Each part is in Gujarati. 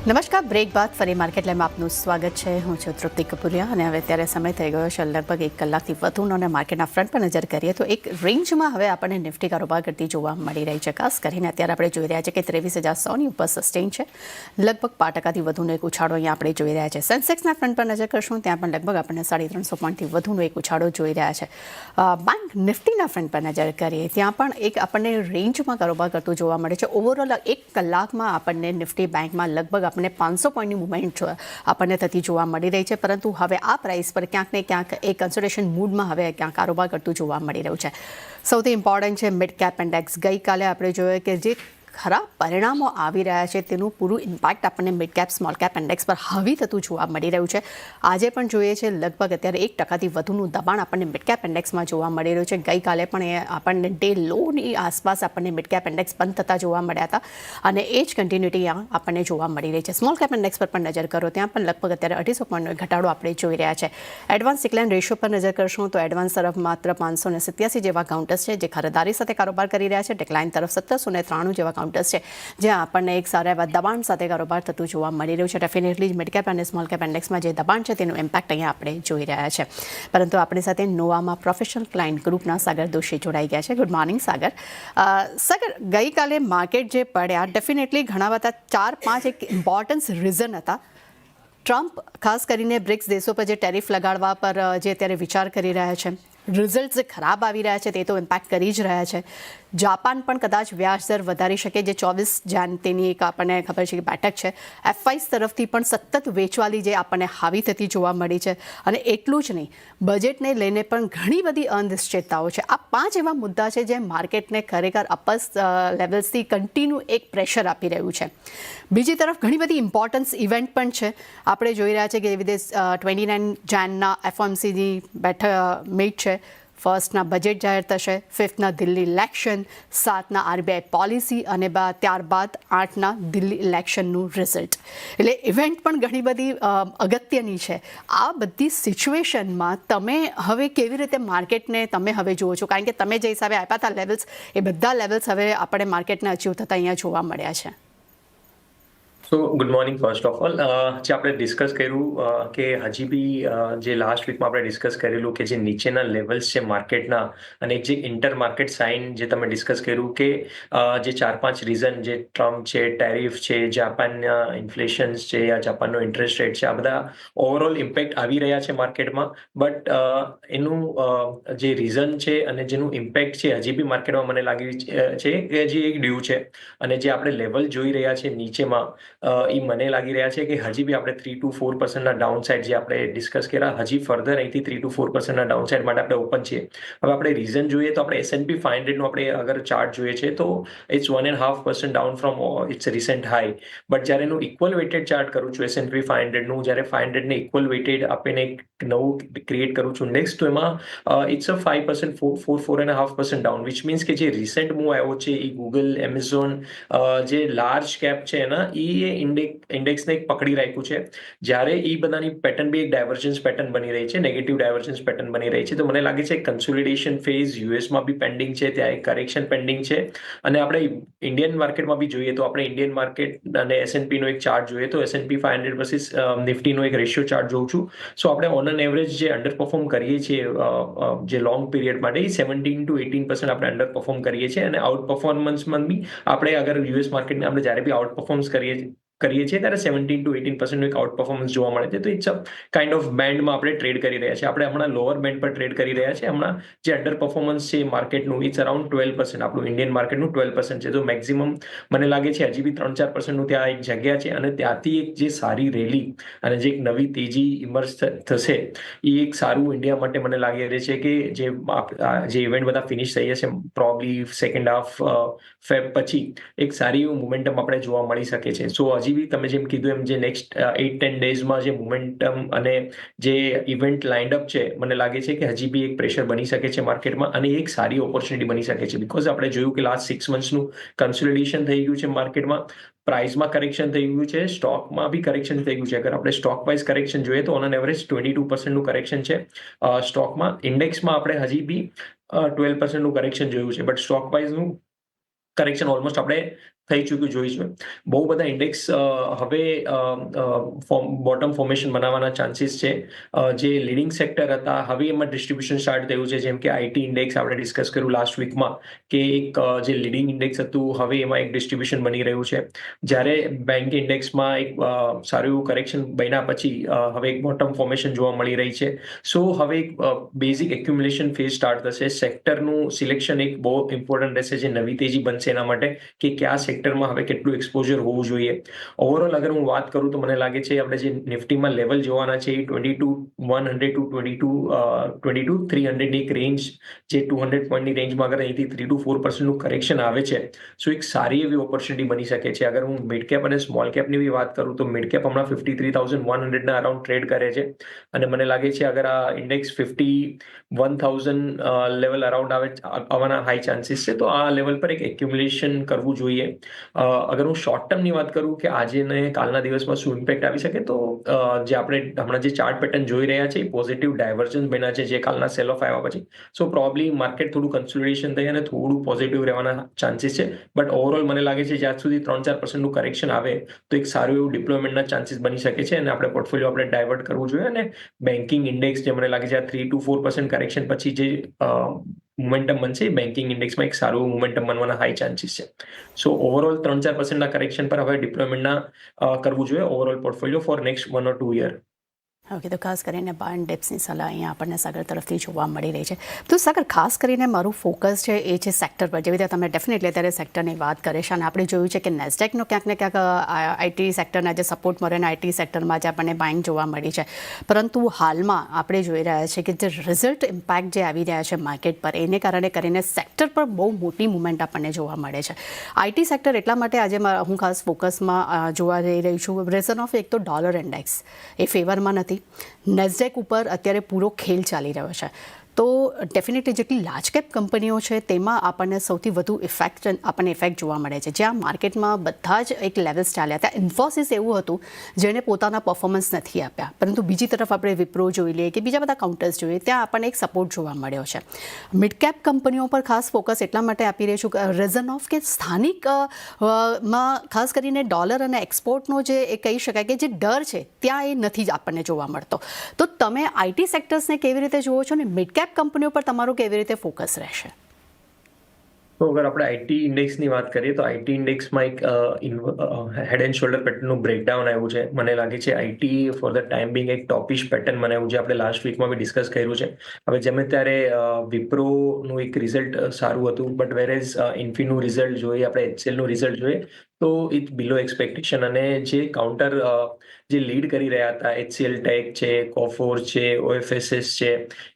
નમસ્કાર. બ્રેક બાદ ફરી માર્કેટ લાઈવમાં આપનું સ્વાગત છે. હું છું તૃપ્તિ કપૂરિયા અને હવે અત્યારે સમય થઈ ગયો છે લગભગ 1 કલાકથી વધુનો અને માર્કેટના ફ્રન્ટ પર નજર કરીએ તો એક રેન્જમાં હવે આપણને નિફ્ટી કારોબાર કરતી જોવા મળી રહી છે. ખાસ કરીને અત્યારે આપણે જોઈ રહ્યા છીએ કે 23,100ની ઉપર સસ્ટેન છે. લગભગ 5%થી વધુનો એક ઉછાળો અહીંયા આપણે જોઈ રહ્યા છે. સેન્સેક્સના ફ્રન્ટ પર નજર કરશું ત્યાં પણ લગભગ આપણને 350 પોઈન્ટથી વધુનો એક ઉછાળો જોઈ રહ્યા છે. બેંક નિફ્ટીના ફ્રન્ટ પર નજર કરીએ ત્યાં પણ એક આપણને રેન્જમાં કારોબાર કરતું જોવા મળે છે. ઓવરઓલ 1 કલાકમાં આપણને નિફ્ટી બેંકમાં લગભગ આપણને 500 પોઈન્ટની મુવમેન્ટ આપણને થતી જોવા મળી રહી છે. પરંતુ હવે આ પ્રાઇસ પર ક્યાંક ને ક્યાંક એક કન્સોલિડેશન મૂડમાં હવે ક્યાંક કારોબાર કરતું જોવા મળી રહ્યું છે. સૌથી ઇમ્પોર્ટન્ટ છે મિડ કેપ ઇન્ડેક્સ. ગઈકાલે આપણે જોયું કે જે ખરાબ પરિણામો આવી રહ્યા છે તેનું પૂરું ઇમ્પેક્ટ આપણને mid cap small cap index પર હાવી થતું જોવા મળી રહ્યું છે. આજે પણ જોઈએ છે લગભગ અત્યારે 1%થી વધુનું દબાણ આપણને મિડ કેપ ઇન્ડેક્સમાં જોવા મળી રહ્યું છે. ગઈકાલે પણ એ આપણને ડે લોની આસપાસ આપણને મિડ કેપ ઇન્ડેક્સ બંધ થતા જોવા મળ્યા હતા અને એ જ કન્ટિન્યુટી આપણને જોવા મળી રહી છે. સ્મોલ કેપ ઇન્ડેક્સ પર પણ નજર કરો ત્યાં પણ લગભગ અત્યારે 250 પોઈન્ટનો ઘટાડો આપણે જોઈ રહ્યા છે. એડવાન્સ ડિક્લાઇન રેશિયો પર નજર કરશું તો એડવાન્સ તરફ માત્ર 587 જેવા કાઉન્ટર્સ છે જે ખરીદારી સાથે કારોબાર કરી રહ્યા છે. ડિક્લાઇન તરફ 1793 જેવા કાઉન્ટર્સ છે જ્યાં આપણને એક સારા એવા દબાણ સાથે કારોબાર થતું જોવા મળી રહ્યું છે. ડેફિનેટલી મિડ કેપ અને સ્મોલ કેપ ઇન્ડેક્સમાં જે દબાણ છે તેનું ઇમ્પેક્ટ અહીંયા આપણે જોઈ રહ્યા છે. પરંતુ આપણી સાથે નોવામાં પ્રોફેશનલ ક્લાયન્ટ ગ્રુપના સાગર દોશી જોડાઈ ગયા છે. ગુડ મોર્નિંગ સાગર. સાગર, ગઈકાલે માર્કેટ જે પડ્યા ડેફિનેટલી ઘણા બધા 4-5 એક ઇમ્પોર્ટન્સ રીઝન હતા. ટ્રમ્પ ખાસ કરીને બ્રિક્સ દેશો પર જે ટેરિફ લગાડવા પર જે અત્યારે વિચાર કરી રહ્યા છે, રિઝલ્ટ જે ખરાબ આવી રહ્યા છે તે તો ઇમ્પેક્ટ કરી જ રહ્યા છે. જાપાન પણ કદાચ વ્યાજ દર વધારી શકે જે 24 જાન તેની એક આપણને ખબર છે કે બેઠક છે. FIs તરફથી પણ સતત વેચવાલી જે આપણને હાવી થતી જોવા મળી છે અને એટલું જ નહીં, બજેટને લઈને પણ ઘણી બધી અનિશ્ચિતતાઓ છે. આ 5 એવા મુદ્દા છે જે માર્કેટને ખરેખર અપર લેવલ્સથી કન્ટિન્યુ એક પ્રેશર આપી રહ્યું છે. બીજી તરફ ઘણી બધી ઇમ્પોર્ટન્સ ઇવેન્ટ પણ છે. આપણે જોઈ રહ્યા છીએ કે એવી રીતે 29 જાનના FOMCની મીટ છે. ફર્સ્ટના બજેટ જાહેર થશે, 5થના દિલ્હી ઇલેક્શન, 7ના RBI પોલિસી અને ત્યારબાદ 8ના દિલ્હી ઇલેક્શનનું રિઝલ્ટ. એટલે ઇવેન્ટ પણ ઘણી બધી અગત્યની છે. આ બધી સિચ્યુએશનમાં તમે હવે કેવી રીતે માર્કેટને તમે હવે જુઓ છો? કારણ કે તમે જે હિસાબે આપ્યા હતા લેવલ્સ, એ બધા લેવલ્સ હવે આપણે માર્કેટને અચીવ થતા અહીંયા જોવા મળ્યા છે. સો good morning first of all. જે આપણે ડિસ્કસ કર્યું કે હજી બી જે લાસ્ટ વીકમાં આપણે ડિસ્કસ કરેલું કે જે નીચેના લેવલ્સ છે માર્કેટના અને જે ઇન્ટર માર્કેટ સાઇન જે તમે ડિસ્કસ કર્યું કે જે 4-5 રીઝન જે ટ્રમ્પ છે, ટેરિફ છે, જાપાનના ઇન્ફ્લેશન્સ છે, યા જાપાનનો ઇન્ટરેસ્ટ રેટ છે, આ બધા ઓવરઓલ ઇમ્પેક્ટ આવી રહ્યા છે માર્કેટમાં. બટ એનું જે રીઝન છે અને જેનું ઇમ્પેક્ટ છે હજી બી માર્કેટમાં મને લાગે છે કે હજી એક ડ્યુ છે અને જે આપણે લેવલ જોઈ રહ્યા છે નીચેમાં એ મને લાગી રહ્યા છે કે હજી બી આપણે 3 to 4% ડાઉન સાઇડ જે આપણે ડિસ્કસ કર્યા હજી ફર્ધર અહીંથી 3 to 4% ડાઉન સાઇડ માટે આપણે ઓપન છીએ. હવે આપણે રીઝન જોઈએ તો આપણે S&P 500નું આપણે અગર ચાર્ટ જોઈએ છે તો it's 1.5% down from its recent high. But જ્યારે એનું ઇક્વલ વેટેડ ચાર્ટ કરું છું S&P 500નું, જ્યારે 500ને ઇક્વલ વેટેડ આપીને એક નવું ક્રિએટ કરું છું ઇન્ડેક્સ, તો એમાં it's a 5%, 4.5% down, which means કે જે રિસેન્ટ મૂવ આવ્યો છે એ ગૂગલ, એમેઝોન જે લાર્જ કેપ છે એના એ ઇન્ડેક્સને એક પકડી રાખ્યું છે. જ્યારે એ બધાની પેટર્ન બી એક ડાયવર્જન્સ પેટર્ન બની રહી છે, નેગેટિવ ડાયવર્જન્સ પેટર્ન બની રહી છે. તો મને લાગે છે કન્સોલિડેશન ફેઝ યુએસમાં બી પેન્ડિંગ છે, ત્યાં એક કરેક્શન પેન્ડિંગ છે. અને આપણે ઇન્ડિયન માર્કેટમાં બી જોઈએ તો આપણે ઇન્ડિયન માર્કેટ અને S&Pનો એક ચાર્ટ જોઈએ તો S&P 500 વર્સિસ નિફ્ટીનો એક રેશિયો ચાર્ટ જોઉં છું. સો આપણે ઓન એન એવરેજ જે અંડર પરફોર્મ કરીએ છીએ જે લોંગ પીરિયડ માટે 17 to 18% આપણે અંડર પરફોર્મ કરીએ છીએ અને આઉટ પરફોર્મન્સમાં બી આપણે અગર યુએસ માર્કેટને આપણે જ્યારે બી આઉટ પરફોર્મન્સ કરીએ છીએ ત્યારે 17 to 18% એક આઉટ પરફોર્મન્સ જોવા મળે છે. તો ઇટ્સ અ કાઇન્ડ ઓફ બેન્ડમાં આપણે ટ્રેડ કરી રહ્યા છીએ. આપણે હમણાં લોઅર બેન્ડ પર ટ્રેડ કરી રહ્યા છીએ. હમણાં જે અંડર પરફોર્મન્સ છે માર્કેટનું ઇટ્સ અરાઉન્ડ 12%, આપણું ઇન્ડિયન માર્કેટનું 12% છે. તો મેક્સિમમ મને લાગે છે હજી બી 3-4%નું ત્યાં એક જગ્યા છે અને ત્યાંથી એક જે સારી રેલી અને જે એક નવી તેજી ઇમર્જ થશે એ એક સારું ઇન્ડિયા માટે મને લાગી રહે છે કે જે ઇવેન્ટ બધા ફિનિશ થઈ જશે પ્રોબલી સેકન્ડ હાફ ફેબ પછી એક સારી એવું મોમેન્ટમ આપણે જોવા મળી શકે છે. સો હજી બી તમે જેમ કીધું એમ જે નેક્સ્ટ 8-10 ડેઝમાં જે મોમેન્ટમ અને જે ઇવેન્ટ લાઇન્ડ અપ છે મને લાગે છે કે હજી બી એક પ્રેશર બની શકે છે માર્કેટમાં અને એક સારી ઓપોર્ચ્યુનિટી બની શકે છે. બિકોઝ આપણે જોયું કે લાસ્ટ 6 મંથ્સનું કન્સોલિડેશન થઈ ગયું છે માર્કેટમાં, પ્રાઇસમાં કરેક્શન થઈ ગયું છે, સ્ટોકમાં બી કરેક્શન થઈ ગયું છે. અગર આપણે સ્ટોક વાઇઝ કરેક્શન જોઈએ તો ઓન એન એવરેજ 22%નું કરેક્શન છે સ્ટોકમાં. ઇન્ડેક્સમાં આપણે હજી બી 12%નું કરેક્શન જોયું છે, બટ સ્ટોક વાઇઝનું કરેક્શન ઓલમોસ્ટ આપણે થઈ ચૂક્યું જોઈ છે. બહુ બધા ઇન્ડેક્સ હવે બોટમ ફોર્મેશન બનાવવાના ચાન્સીસ છે. જે લીડિંગ સેક્ટર હતા હવે એમાં ડિસ્ટ્રીબ્યુશન સ્ટાર્ટ થયું છે, જેમ કે આઈટી ઇન્ડેક્સ આપણે ડિસ્કસ કર્યું લાસ્ટ વીકમાં કે એક જે લીડિંગ ઇન્ડેક્સ હતું હવે એમાં એક ડિસ્ટ્રીબ્યુશન બની રહ્યું છે. જ્યારે બેંક ઇન્ડેક્સમાં એક સારું એવું કરેક્શન બન્યા પછી હવે એક બોટમ ફોર્મેશન જોવા મળી રહી છે. સો હવે એક બેઝિક એક્યુમ્યુલેશન ફેઝ સ્ટાર્ટ થશે. સેક્ટરનું સિલેક્શન એક બહુ ઇમ્પોર્ટન્ટ રહેશે, જે નવી તેજી બનશે એના માટે કે કયા સેક્ટરમાં હવે કેટલું એક્સપોઝર હોવું જોઈએ. ઓવરઓલ અગર હું વાત કરું તો મને લાગે છે આપણે જે નિફ્ટીમાં લેવલ જોવાના છે એ 22,100 ટુ 22,300 એક રેન્જ, જે 200 પોઈન્ટની રેન્જમાં અગર અહીંથી 3 to 4% કરેક્શન આવે છે સો એક સારી એવી ઓપોર્ચ્યુનિટી બની શકે છે. અગર હું મિડ કેપ અને સ્મોલ કેપની બી વાત કરું તો મિડ કેપ હમણાં 53,100 અરાઉન્ડ ટ્રેડ કરે છે અને મને લાગે છે અગર આ ઇન્ડેક્સ 51,000 લેવલ અરાઉન્ડ આવવાના હાઈ ચાન્સીસ છે, તો આ લેવલ પર એક એક્યુમ્યુલેશન કરવું જોઈએ. અગર હું શોર્ટ ટર્મની વાત કરું કે આજે ને કાલના દિવસમાં શું ઇમ્પેક્ટ આવી શકે, તો જે આપણે હમણાં જે ચાર્ટ પેટર્ન જોઈ રહ્યા છે એ પોઝિટિવ ડાયવર્જન્સ બન્યા છે જે કાલના સેલ ઓફ આવ્યા પછી. સો પ્રોબ્લી માર્કેટ થોડું કન્સોલિડેશન થઈ અને થોડું પોઝિટિવ રહેવાના ચાન્સીસ છે. બટ ઓવરઓલ મને લાગે છે જ્યાં સુધી 3-4% કરેક્શન આવે તો એક સારું એવું ડિપ્લોયમેન્ટના ચાન્સીસ બની શકે છે અને આપણે પોર્ટફોલિયો આપણે ડાયવર્ટ કરવું જોઈએ. અને બેન્કિંગ ઇન્ડેક્સ જે મને લાગે છે આ 3 to 4% કરેક્શન પછી જે મોમેન્ટમ બનશે બેન્કિંગ ઇન્ડેક્સમાં એક સારું મોમેન્ટમ બનવાના હાઈ ચાન્સીસ છે. સો ઓવરઓલ 3-4% કરેક્શન પર હવે ડિપ્લોયમેન્ટના કરવું જોઈએ overall portfolio for next 1 or 2 year. Okay, તો ખાસ કરીને બાય એન્ડ ડિપ્સની સલાહ અહીંયા આપણને સાગર તરફથી જોવા મળી રહી છે. તો સાગર, ખાસ કરીને મારું ફોકસ છે એ છે સેક્ટર પર. જેવી રીતે તમે ડેફિનેટલી અત્યારે સેક્ટરની વાત કરે છે અને આપણે જોયું છે કે નેસ્ડેકનો ક્યાંક ને ક્યાંક આઈટી સેક્ટરના જે સપોર્ટ મળે અને આઈટી સેક્ટરમાં જે આપણને બાઇંગ જોવા મળી છે. પરંતુ હાલમાં આપણે જોઈ રહ્યા છીએ કે જે રિઝલ્ટ ઇમ્પેક્ટ જે આવી રહ્યા છે માર્કેટ પર એને કારણે કરીને સેક્ટર પર બહુ મોટી મુવમેન્ટ આપણને જોવા મળે છે. આઈટી સેક્ટર એટલા માટે આજે હું ખાસ ફોકસમાં જોવા જઈ રહી છું. રીઝન ઓફ એક તો ડોલર ઇન્ડેક્સ એ ફેવરમાં નથી. નેસ્ડેક ઉપર અત્યારે પૂરો ખેલ ચાલી રહ્યો છે. તો ડેફિનેટલી જેટલી લાર્જ કેપ કંપનીઓ છે તેમાં આપણને સૌથી વધુ ઇફેક્ટ જોવા મળે છે. જ્યાં માર્કેટમાં બધા જ એક લેવલ્સ ચાલ્યા હતા. ઇન્ફોસિસ એવું હતું જેણે પોતાના પરફોર્મન્સ નથી આપ્યા, પરંતુ બીજી તરફ આપણે વિપ્રો જોઈ લઈએ કે બીજા બધા કાઉન્ટર્સ જોઈએ ત્યાં આપણને એક સપોર્ટ જોવા મળ્યો છે. મિડ કેપ કંપનીઓ પર ખાસ ફોકસ એટલા માટે આપી રહી છું રીઝન ઓફ કે સ્થાનિક માં ખાસ કરીને ડોલર અને એક્સપોર્ટનો જે એ કહી શકાય કે જે ડર છે ત્યાં એ નથી જ આપણને જોવા મળતો. તો તમે આઈટી સેક્ટર્સને કેવી રીતે જુઓ છો અને મિડ કેપ કંપનીઓ પર તમારું કેવી રીતે ફોકસ રહેશે? તો અગર આપણે આઈટી ઇન્ડેક્સની વાત કરીએ તો આઈટી ઇન્ડેક્સમાં એક હેડ એન્ડ શોલ્ડર પેટર્નનું બ્રેકડાઉન આવ્યું છે. મને લાગે છે IT four the time Bing એક ટોપિશ પેટર્ન બનાવ્યું છે. આપણે લાસ્ટ વીકમાં બી ડિસ્કસ કર્યું છે. હવે જેમ ત્યારે વિપ્રોનું એક રિઝલ્ટ સારું હતું, બટ વેરેઝ ઇન્ફીનું રિઝલ્ટ જોઈએ, આપણે એચસીએલનું રિઝલ્ટ જોઈએ તો ઇટ બિલો એક્સપેક્ટેશન. અને જે કાઉન્ટર જે લીડ કરી રહ્યા હતા એચસીએલ ટેક છે, કોફોર છે, ઓએફએસએસ છે,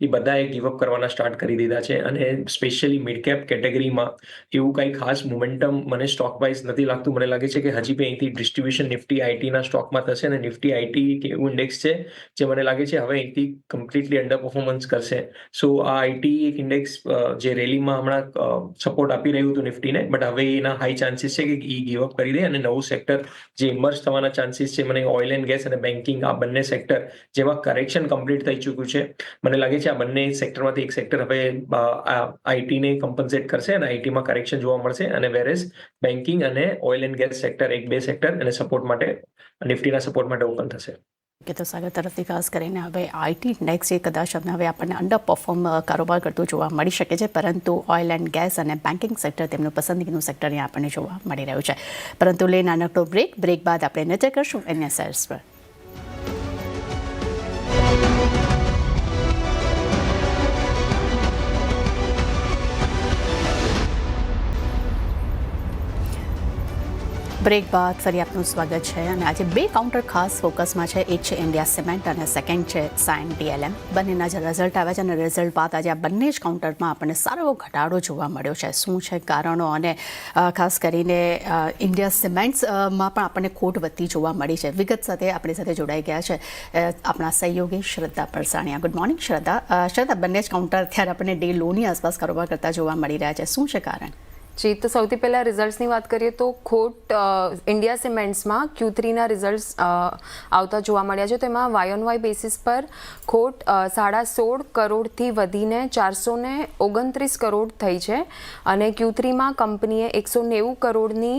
એ બધાએ ગીવઅપ કરવાના સ્ટાર્ટ કરી દીધા છે. અને સ્પેશિયલી મિડ કેપ કેટેગરીમાં એવું કંઈ ખાસ મોમેન્ટમ મને સ્ટોક વાઇઝ નથી લાગતું. મને લાગે છે કે હજી બી અહીંથી ડિસ્ટ્રીબ્યુશન નિફ્ટી આઈટીના સ્ટોકમાં થશે અને નિફ્ટી આઈટી એક એવું ઇન્ડેક્સ છે જે મને લાગે છે હવે અહીંથી કમ્પ્લીટલી અંડર પરફોર્મન્સ કરશે. સો આ આઈટી એક ઇન્ડેક્સ જે રેલીમાં હમણાં સપોર્ટ આપી રહ્યું હતું નિફ્ટીને, બટ હવે એના હાઈ ચાન્સીસ છે કે એ ગીવઅપ કરી દે અને નવું સેક્ટર જે ઇમર્જ થવાના ચાન્સીસ છે. મને ઓઇલ એન્ડ ગેસ અને બેન્કિંગ આ બંને સેક્ટર જેમાં કરેક્શન કમ્પ્લીટ થઈ ચૂક્યું છે, મને લાગે છે આ બંને સેક્ટરમાંથી એક સેક્ટર હવે આઈટીને કમ્પન્સેટ કરશે અને આઈટીમાં કરેક્શન જોવા મળશે. અને વેરેઝ બેન્કિંગ અને ઓઇલ એન્ડ ગેસ સેક્ટર એક બે સેક્ટર અને સપોર્ટ માટે નિફ્ટીના સપોર્ટ માટે ઓપન થશે. કે તો સાગર તરફથી ખાસ કરીને હવે આઈટી ઇન્ડેક્સ એ કદાચ હવે આપણને અંડર પરફોર્મ કારોબાર કરતું જોવા મળી શકે છે, પરંતુ ઓઇલ એન્ડ ગેસ અને બેન્કિંગ સેક્ટર તેમનું પસંદગીનું સેક્ટર અહીંયા આપણને જોવા મળી રહ્યું છે. પરંતુ લે નાનકડો બ્રેક બાદ આપણે નજર કરશું અન્ય શેર્સ પર. બ્રેક બાદ ફરી આપનું સ્વાગત છે. અને આજે બે કાઉન્ટર ખાસ ફોકસમાં છે. એક છે ઇન્ડિયા સિમેન્ટ અને સેકન્ડ છે સાયન ડીએલએમ. બંનેના જે રિઝલ્ટ આવ્યા છે અને રિઝલ્ટ બાદ આજે આ બંને જ કાઉન્ટરમાં આપણને સારો એવો ઘટાડો જોવા મળ્યો છે. શું છે કારણો? અને ખાસ કરીને ઇન્ડિયા સિમેન્ટ્સમાં પણ આપણને ખોટ વધતી જોવા મળી છે. વિગત સાથે આપણી સાથે જોડાઈ ગયા છે આપણા સહયોગી શ્રદ્ધા પરસાણીયા. ગુડ મોર્નિંગ શ્રદ્ધા. શ્રદ્ધા, બંને જ કાઉન્ટર અત્યારે આપણને ડે લોની આસપાસ કારોબાર કરતા જોવા મળી રહ્યા છે. શું છે કારણ? જી, તો સૌથી પહેલાં રિઝલ્ટ્સની વાત કરીએ તો ખોટ ઇન્ડિયા સિમેન્ટ્સમાં Q3ના રિઝલ્ટ્સ આવતા જોવા મળ્યા છે. તો એમાં વાય ઓન વાય બેસિસ પર ખોટ 16.5 કરોડથી વધીને 429 કરોડ થઈ છે અને Q3માં કંપનીએ 190 કરોડની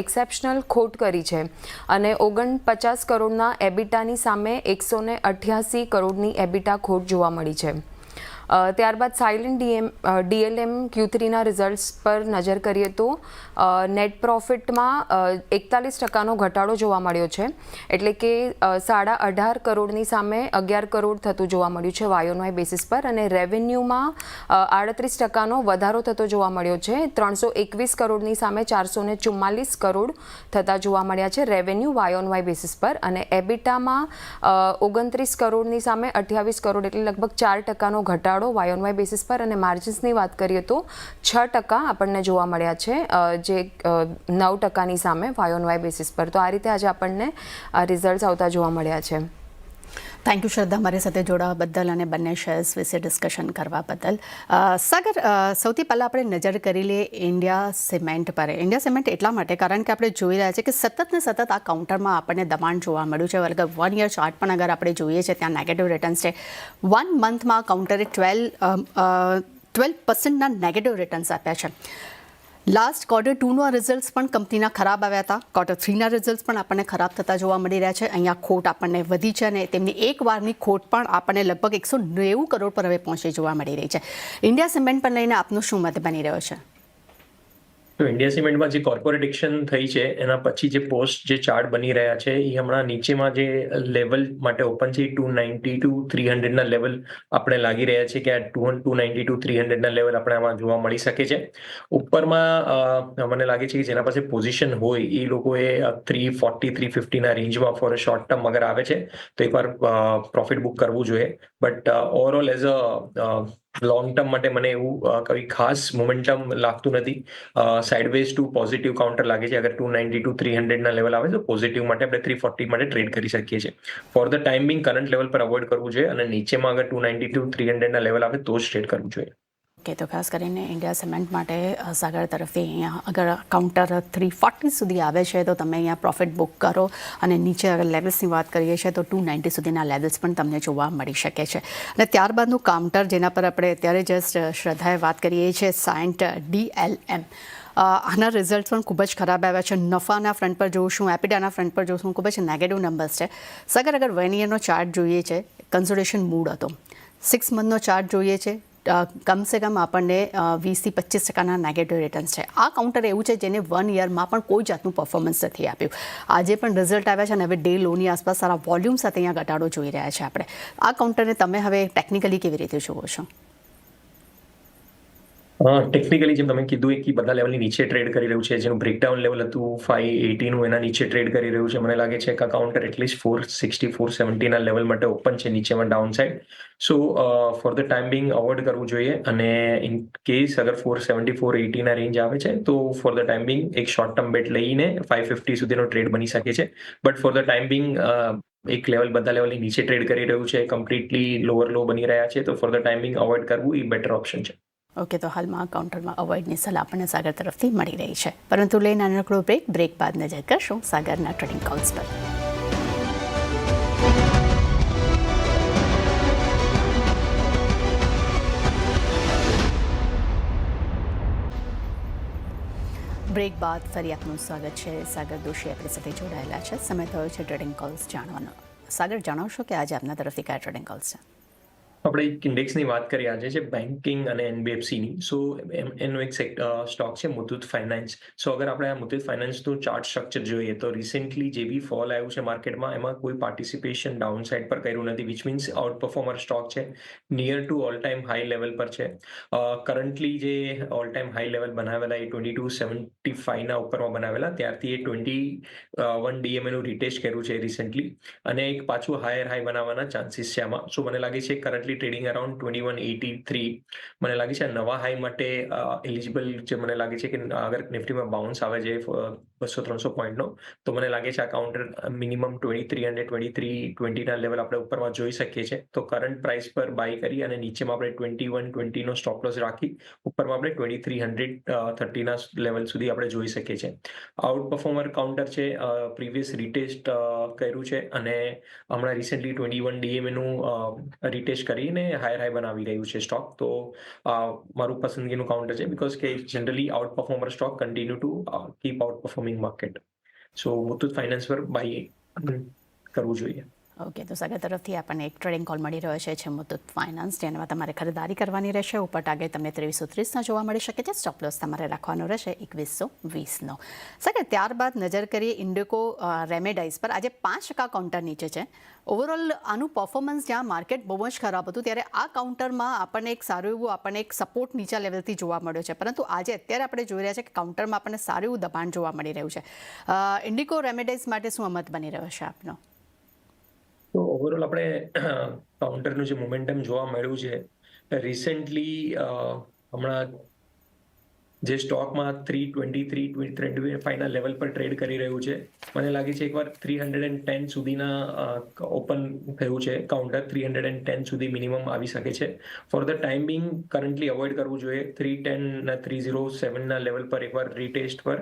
એક્સેપ્શનલ ખોટ કરી છે અને 49 કરોડના એબિટાની સામે 188 કરોડની એબિટા ખોટ જોવા મળી છે. ત્યારબાદ સાયલેન્ટ DLM Q3ના રિઝલ્ટ્સ પર નજર કરીએ તો નેટ પ્રોફિટમાં 41% ઘટાડો જોવા મળ્યો છે, એટલે કે 18.5 કરોડની સામે 11 કરોડ થતું જોવા મળ્યું છે વાય ઓન વાય બેસિસ પર અને રેવન્યુમાં 38% વધારો થતો જોવા મળ્યો છે. 321 કરોડની સામે 444 કરોડ થતા જોવા મળ્યા છે revenue y on y basis પર અને એબિટામાં 29 કરોડની સામે 28 કરોડ એટલે લગભગ 4% ઘટાડો વાય ઓન વાય બેસિસ પર અને માર્જિન્સની વાત કરીએ તો 6% આપણને જોવા મળ્યા છે, જે 9%ની સામે વાય ઓન વાય બેસિસ પર. તો આ રીતે આજે આપણને રિઝલ્ટ્સ આવતા જોવા મળ્યા છે. થેન્ક યુ શ્રદ્ધા, મારી સાથે જોડાવા બદલ અને બંને શેર્સ વિશે ડિસ્કશન કરવા બદલ. સાગર, સૌથી પહેલાં આપણે નજર કરી લઈએ ઇન્ડિયા સિમેન્ટ પર. ઇન્ડિયા સિમેન્ટ એટલા માટે કારણ કે આપણે જોઈ રહ્યા છીએ કે સતત ને સતત આ કાઉન્ટરમાં આપણને દબાણ જોવા મળ્યું છે. અગર 1 યર ચાર્ટ પણ અગર આપણે જોઈએ છે ત્યાં નેગેટિવ રિટર્ન્સ છે. 1 મંથમાં કાઉન્ટરે 12% નેગેટિવ રિટર્ન્સ આપ્યા છે. લાસ્ટ Q2ના રિઝલ્ટ્સ પણ કંપનીના ખરાબ આવ્યા હતા. Q3ના રિઝલ્ટ્સ પણ આપણને ખરાબ થતા જોવા મળી રહ્યા છે. અહીંયા ખોટ આપણને વધી છે અને તેમની એક વારની ખોટ પણ આપણને લગભગ 190 કરોડ પર હવે પહોંચી જોવા મળી રહી છે. ઇન્ડિયા સિમેન્ટ પર લઈને આપનો શું મત બની રહ્યો છે? તો ઇન્ડિયા સિમેન્ટમાં જે કોર્પોરેટ એક્શન થઈ છે એના પછી જે પોસ્ટ જે ચાર્ટ બની રહ્યા છે એ હમણાં નીચેમાં જે લેવલ માટે ઓપન છે 290 to 300ના લેવલ આપણે લાગી રહ્યા છે કે આ 290 to 300ના લેવલ આપણે આમાં જોવા મળી શકે છે. ઉપરમાં મને લાગે છે કે જેના પાસે પોઝિશન હોય એ લોકોએ 340 350ના રેન્જમાં ફોર અ શોર્ટ ટર્મ અગર આવે છે તો એકવાર પ્રોફિટ બુક કરવું જોઈએ. But overall as a long term માટે મને એવું કંઈ ખાસ મોમેન્ટમ લાગતું નથી. સાઇડવેઝ ટુ પોઝિટિવ કાઉન્ટર લાગે છે. અગર 290 to 300ના લેવલ આવે તો પોઝિટિવ માટે આપણે 340 માટે ટ્રેડ કરી શકીએ છીએ. Four the time Bing current level પર અવોઇડ કરવું જોઈએ અને નીચેમાં અગર 290 to 300ના લેવલ આવે તો જ ટ્રેડ કરવું જોઈએ. ઓકે, તો ખાસ કરીને ઇન્ડિયા સિમેન્ટ માટે સાગર તરફથી અહીંયા અગર કાઉન્ટર 340 સુધી આવે છે તો તમે અહીંયા પ્રોફિટ બુક કરો અને નીચે અગર લેવલ્સની વાત કરીએ છીએ તો 290 સુધીના લેવલ્સ પણ તમને જોવા મળી શકે છે. અને ત્યારબાદનું કાઉન્ટર જેના પર આપણે અત્યારે જસ્ટ શ્રદ્ધાએ વાત કરીએ છીએ સાયન્ટ DLM. આના રિઝલ્ટ પણ ખૂબ જ ખરાબ આવ્યા છે. નફાના ફ્રન્ટ પર જોઈશું, એપિડાના ફ્રન્ટ પર જોઈશું, ખૂબ જ નેગેટિવ નંબર્સ છે. સાગર, અગર 1 યરનો ચાર્ટ જોઈએ છે, કન્સોલિડેશન મૂડ હતો. 6 મંથનો ચાર્ટ જોઈએ છે, કમસે કમ આપણને 20 થી 25% નેગેટિવ રિટર્ન્સ છે. આ કાઉન્ટર એવું છે જેને 1 યરમાં પણ કોઈ જાતનું પરફોર્મન્સ નથી આપ્યું. આજે પણ રિઝલ્ટ આવ્યા છે અને હવે ડે લોની આસપાસ સારા વોલ્યુમ સાથે અહીંયા ઘટાડો જોઈ રહ્યા છે આપણે. આ કાઉન્ટરને તમે હવે ટેકનિકલી કેવી રીતે જુઓ છો? ટેકનિકલી જેમ તમે કીધું કે બધા લેવલની નીચે ટ્રેડ કરી રહ્યું છે, જેનું બ્રેકડાઉન લેવલ હતું 580નું એના નીચે ટ્રેડ કરી રહ્યું છે. મને લાગે છે કે આ કાઉન્ટર એટલીસ્ટ 460 470ના લેવલ માટે ઓપન છે નીચેમાં down side. So for the time being avoid કરવું જોઈએ અને ઇન કેસ અગર 470 480ના રેન્જ આવે છે તો ફોર ધ ટાઈમ બિંગ એક શોર્ટ ટર્મ બેટ લઈને 550 સુધીનો ટ્રેડ બની શકે છે. But four the time Bing એક લેવલ બધા લેવલની નીચે ટ્રેડ કરી રહ્યું છે, કમ્પ્લીટલી લોઅર લો બની રહ્યા છે, તો four the time being avoid કરવું એ બેટર ઓપ્શન છે. ઓકે, તો હાલમાં કાઉન્ટરમાં અવોઇડની સલાહ આપણને સાગર તરફથી મળી રહી છે. પરંતુ લઈને નાનકડો બ્રેક બાદ નજર કરશું સાગરના ટ્રેડિંગ કોલ્સ પર. બ્રેક બાદ ફરી આપનું સ્વાગત છે. સાગર દોશી આપણી સાથે જોડાયેલા છે. સમય થયો છે ટ્રેડિંગ કોલ્સ જાણવાનો. સાગર, જણાવશો કે આજે આપના તરફથી કયા ટ્રેડિંગ કોલ્સ છે? આપણે એક ઇન્ડેક્સની વાત કરીએ આજે છે બેન્કિંગ અને NBFCની. સો એનું એક સ્ટોક છે મુથુટ ફાઇનાન્સ. સો અગર આપણે આ મુથુટ ફાઇનાન્સનું ચાર્ટ સ્ટ્રક્ચર જોઈએ તો રિસેન્ટલી જે બી ફોલ આવ્યું છે માર્કેટમાં એમાં કોઈ પાર્ટિસિપેશન ડાઉન સાઇડ પર કર્યું નથી, which means outperformer stock છે, near to all time high level પર છે. કરન્ટલી જે ઓલ ટાઈમ હાઈ લેવલ બનાવેલા એ 2275ના ઉપરમાં બનાવેલા, ત્યારથી એ 21 DMAનું રિટેસ્ટ કર્યું છે રિસેન્ટલી અને એક પાછું હાયર હાઈ બનાવવાના ચાન્સીસ છે આમાં. સો મને લાગે છે કરન્ટલી કરન્ટલી ટ્રેડિંગ અરાઉન્ડ 2183. મને લાગે છે આ નવા હાઈ માટે એલિજિબલ જે મને લાગે છે કે અગર નિફ્ટીમાં બાઉન્સ આવે છે 200-300 પોઈન્ટનો, તો મને લાગે છે આ કાઉન્ટર મિનિમમ 23 અને 2320ના લેવલ આપણે ઉપરમાં જોઈ શકીએ છીએ. તો કરંટ પ્રાઇસ પર બાય કરી અને નીચેમાં આપણે 2120નો સ્ટોપ લોસ રાખી ઉપરમાં આપણે 2330ના લેવલ સુધી આપણે જોઈ શકીએ છીએ. આઉટ પરફોર્મર કાઉન્ટર છે, પ્રીવિયસ રીટેસ્ટ કર્યું છે અને હમણાં રિસેન્ટલી 21 DMAનું રીટેસ્ટ કરીને હાયર હાઈ બનાવી રહ્યું છે સ્ટોક. તો મારું પસંદગીનું કાઉન્ટર છે બીકોઝ કે generally out performer stock continue to keep out performing market. So Muthoot finance પર બાય કરવું જોઈએ. ઓકે, તો સાગર તરફથી આપણને એક ટ્રેડિંગ કોલ મળી રહ્યો છે મુથુટ ફાઇનાન્સ, જેમાં તમારે ખરીદારી કરવાની રહેશે. ઉપર ટાર્ગેટ તમને 2330ના જોવા મળી શકે છે. સ્ટોપ લોસ તમારે રાખવાનો રહેશે 2120નો. સાગર, ત્યારબાદ નજર કરીએ ઇન્ડિકો રેમેડાઇઝ પર. આજે 5% કાઉન્ટર નીચે છે. ઓવરઓલ આનું પરફોર્મન્સ જ્યાં માર્કેટ બહુ જ ખરાબ હતું ત્યારે આ કાઉન્ટરમાં આપણને એક સારું એવું આપણને એક સપોર્ટ નીચા લેવલથી જોવા મળ્યો છે, પરંતુ આજે અત્યારે આપણે જોઈ રહ્યા છે કે કાઉન્ટરમાં આપણને સારું એવું દબાણ જોવા મળી રહ્યું છે. ઇન્ડિકો રેમેડાઇઝ માટે શું મત બની રહ્યો છે આપનો? તો ઓવરઓલ આપણે કાઉન્ટરનું જે મોમેન્ટમ જોવા મળ્યું છે રિસેન્ટલી, હમણાં જે સ્ટોકમાં 323-325ના લેવલ પર ટ્રેડ કરી રહ્યું છે. મને લાગે છે એકવાર 310 સુધીના ઓપન થયું છે કાઉન્ટર, 310 સુધી મિનિમમ આવી શકે છે. Four the time Bing currently avoid કરવું જોઈએ. 310 307ના લેવલ પર એકવાર રીટેસ્ટ પર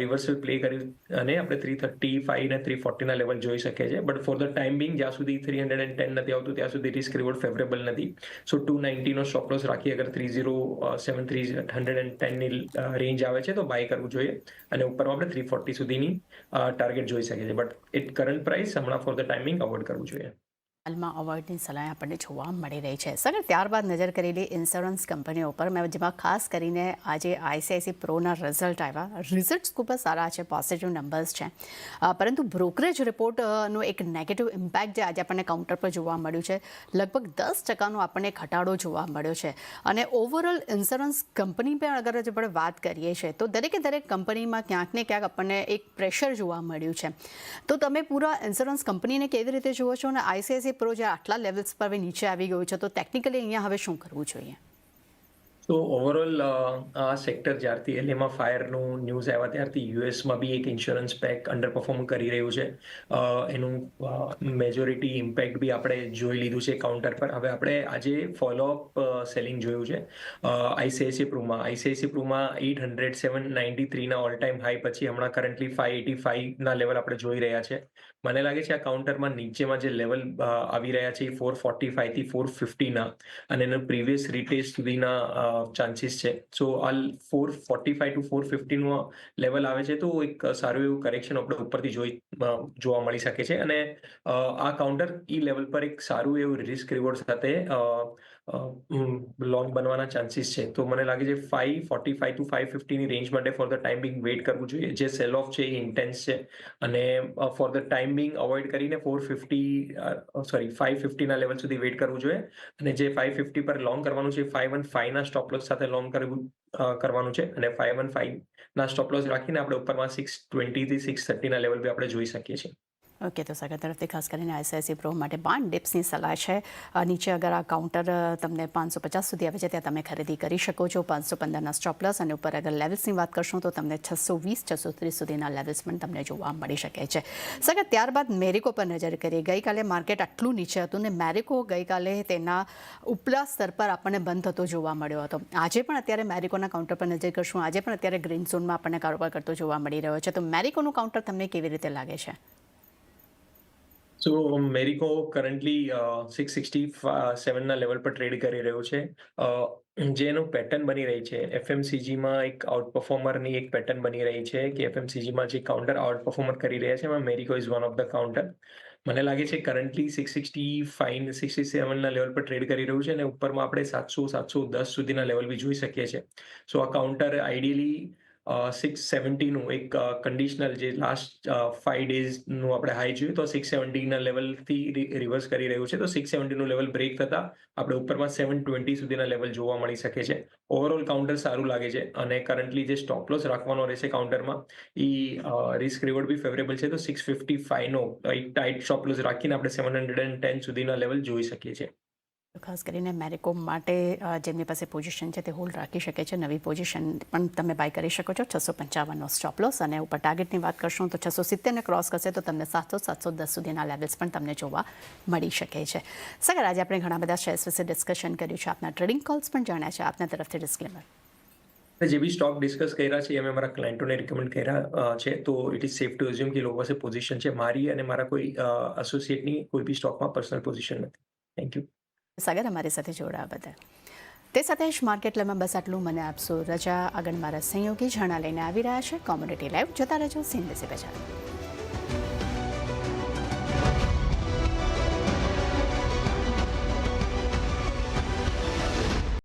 રિવર્સલ પ્લે કરી અને આપણે 335 ને 340ના લેવલ જોઈ શકીએ છીએ. But four the time Bing જ્યાં સુધી 310 નથી આવતું ત્યાં સુધી રિસ્ક રિવોર્ડ ફેવરેબલ નથી. સો 290નો સ્ટોપ લોસ રાખી અગર 307 310ની રેન્જ આવે છે તો બાય કરવું જોઈએ અને ઉપરમાં આપણે 340 સુધીની ટાર્ગેટ જોઈ શકીએ છીએ. બટ ઇટ કરંટ પ્રાઇસ હમણાં ફોર ધ ટાઈમિંગ અવોઇડ કરવું જોઈએ. હાલમાં અવોઇડની સલાહ આપણને જોવા મળી રહી છે. સર, ત્યારબાદ નજર કરી લઈએ ઇન્સ્યોરન્સ કંપનીઓ પર, જેમાં ખાસ કરીને આજે ICICI પ્રોના રિઝલ્ટ આવ્યા. રિઝલ્ટ્સ ખૂબ જ સારા છે, પોઝિટિવ નંબર્સ છે, પરંતુ બ્રોકરેજ રિપોર્ટનો એક નેગેટિવ ઇમ્પેક્ટ જે આજે આપણને કાઉન્ટર પર જોવા મળ્યું છે, લગભગ 10%નો આપણને ઘટાડો જોવા મળ્યો છે. અને ઓવરઓલ ઇન્સ્યોરન્સ કંપની પર અગર આપણે વાત કરીએ છીએ તો દરેકે દરેક કંપનીમાં ક્યાંક ને ક્યાંક આપણને એક પ્રેશર જોવા મળ્યું છે. તો તમે પૂરા ઇન્સ્યોરન્સ કંપનીને કેવી રીતે જુઓ છો અને ICICI પ્રો જે આટલા લેવલ્સ પર હવે નીચે આવી ગયું છે તો ટેકનિકલી અહીંયા હવે શું કરવું જોઈએ? તો ઓવરઓલ આ સેક્ટર જ્યારથી એલએમાં ફાયરનું ન્યૂઝ આવ્યા ત્યારથી યુએસમાં બી એક ઇન્સ્યોરન્સ પેક અંડર પરફોર્મ કરી રહ્યું છે. એનું મેજોરિટી ઇમ્પેક્ટ બી આપણે જોઈ લીધું છે કાઉન્ટર પર. હવે આપણે આજે ફોલોઅપ સેલિંગ જોયું છે ICICI પ્રોમાં. ICICI પ્રોમાં 807.93ના ઓલ ટાઈમ હાઈ પછી હમણાં કરન્ટલી 585ના લેવલ આપણે જોઈ રહ્યા છે. મને લાગે છે આ કાઉન્ટરમાં નીચેમાં જે લેવલ આવી રહ્યા છે 445 થી 450ના અને એનું પ્રીવિયસ રીટેસ્ટ સુધીના ચાન્સીસ છે. સો આ 445 ટુ 450નો લેવલ આવે છે તો એક સારું એવું કરેક્શન આપણે ઉપરથી જોવા મળી શકે છે અને આ કાઉન્ટર ઈ લેવલ પર એક સારું એવું રિસ્ક રિવોર્ડ સાથે લોંગ બનવાના ચાન્સીસ છે. તો મને લાગે છે 545 ટુ 550ની રેન્જ માટે for the time being wait કરવું જોઈએ. જે સેલ ઓફ છે એ ઇન્ટેન્સ છે અને four the time being avoid કરીને 550ના લેવલ સુધી વેઇટ કરવું જોઈએ અને જે 550 પર લોંગ કરવાનું છે 515ના સ્ટોપ લોસ સાથે લોંગ કરવાનું છે અને 515ના સ્ટોપ લોસ રાખીને આપણે ઉપરમાં 620 થી 630ના લેવલ બી આપણે જોઈ શકીએ છીએ. ઓકે, તો સાગર તરફથી ખાસ કરીને ICICI પ્રો માટે 5 ડિપ્સની સલાહ છે. નીચે અગર આ કાઉન્ટર તમને 550 સુધી આવે છે ત્યાં તમે ખરીદી કરી શકો છો. 515ના સ્ટોપ લોસ અને ઉપર અગર લેવલ્સની વાત કરશું તો તમને 620-630 સુધીના લેવલ્સ પણ તમને જોવા મળી શકે છે. સાગર, ત્યારબાદ મેરિકો પર નજર કરીએ. ગઈકાલે માર્કેટ આટલું નીચે હતું ને મેરિકો ગઈકાલે તેના ઉપલા સ્તર પર આપણને બંધ થતો જોવા મળ્યો હતો. આજે પણ અત્યારે મેરિકોના કાઉન્ટર પર નજર કરશું. આજે પણ અત્યારે ગ્રીન ઝોનમાં આપણને કારોબાર કરતો જોવા મળી રહ્યો છે. તો મેરિકોનું કાઉન્ટર તમને કેવી રીતે લાગે છે? સો મેરિકો કરન્ટલી 667ના લેવલ પર ટ્રેડ કરી રહ્યું છે. જે એનું પેટર્ન બની રહી છે FMCGમાં એક આઉટ પરફોર્મરની એક પેટર્ન બની રહી છે કે FMCGમાં જે કાઉન્ટર આઉટ પરફોર્મર કરી રહ્યા છે એમાં Marico is one of the counter. મને લાગે છે કરન્ટલી 665-667ના લેવલ પર ટ્રેડ કરી રહ્યું છે અને ઉપરમાં આપણે 700-710 સુધીના લેવલ બી જોઈ શકીએ છીએ. સો આ કાઉન્ટર આઈડિયલી 670નું એક કન્ડિશનલ જે લાસ્ટ 5 ડેઝનું આપણે હાઈ જોયું તો 670ના લેવલથી રિવર્સ કરી રહ્યું છે. તો 670નું લેવલ બ્રેક થતાં આપણે ઉપરમાં 720 સુધીના લેવલ જોવા મળી શકે છે. ઓવરઓલ કાઉન્ટર સારું લાગે છે અને કરન્ટલી જે સ્ટોપ લોસ રાખવાનો રહેશે કાઉન્ટરમાં એ રિસ્ક રિવોર્ડ બી ફેવરેબલ છે. તો 655નો એક ટાઈટ સ્ટોપ લોસ રાખીને આપણે 710 સુધીના લેવલ જોઈ શકીએ છીએ. ખાસ કરીને મેરિકોમ માટે જેમની પાસે પોઝિશન છે તે હોલ્ડ રાખી શકે છે. નવી પોઝિશન પણ તમે બાય કરી શકો છો. 655નો સ્ટોપ લોસ અને ઉપર ટાર્ગેટની વાત કરશું તો 670ને ક્રોસ કરશે તો તમને 700-710 સુધીના લેવલ્સ પણ તમને જોવા મળી શકે છે. સગર, આજે આપણે ઘણા બધા શેર્સ વિશે ડિસ્કશન કર્યું છે. આપના ટ્રેડિંગ કોલ્સ પણ જાણ્યા છે. આપના તરફથી ડિસ્ક્લેમર. જે બી સ્ટોક ડિસ્કસ કર્યા છે એ અમે અમારા ક્લાયન્ટોને રિકમેન્ડ કર્યા છે. તો it is safe to assume કે લોકો પાસે પોઝિશન છે. મારી અને મારા કોઈ એસોસિએટની કોઈ બી સ્ટોકમાં પર્સનલ પોઝિશન નથી. Thank you. સાગર, અમારી સાથે જોડાવા બદલ. તે સાથે જ માર્કેટ લાઈવમાં બસ આટલું. મને આપશો રજા. આગળ મારા સહયોગી ઝાણા લઈને આવી રહ્યા છે કોમોડિટી લાઈવ. જોતા રહેજો સીન બજાર.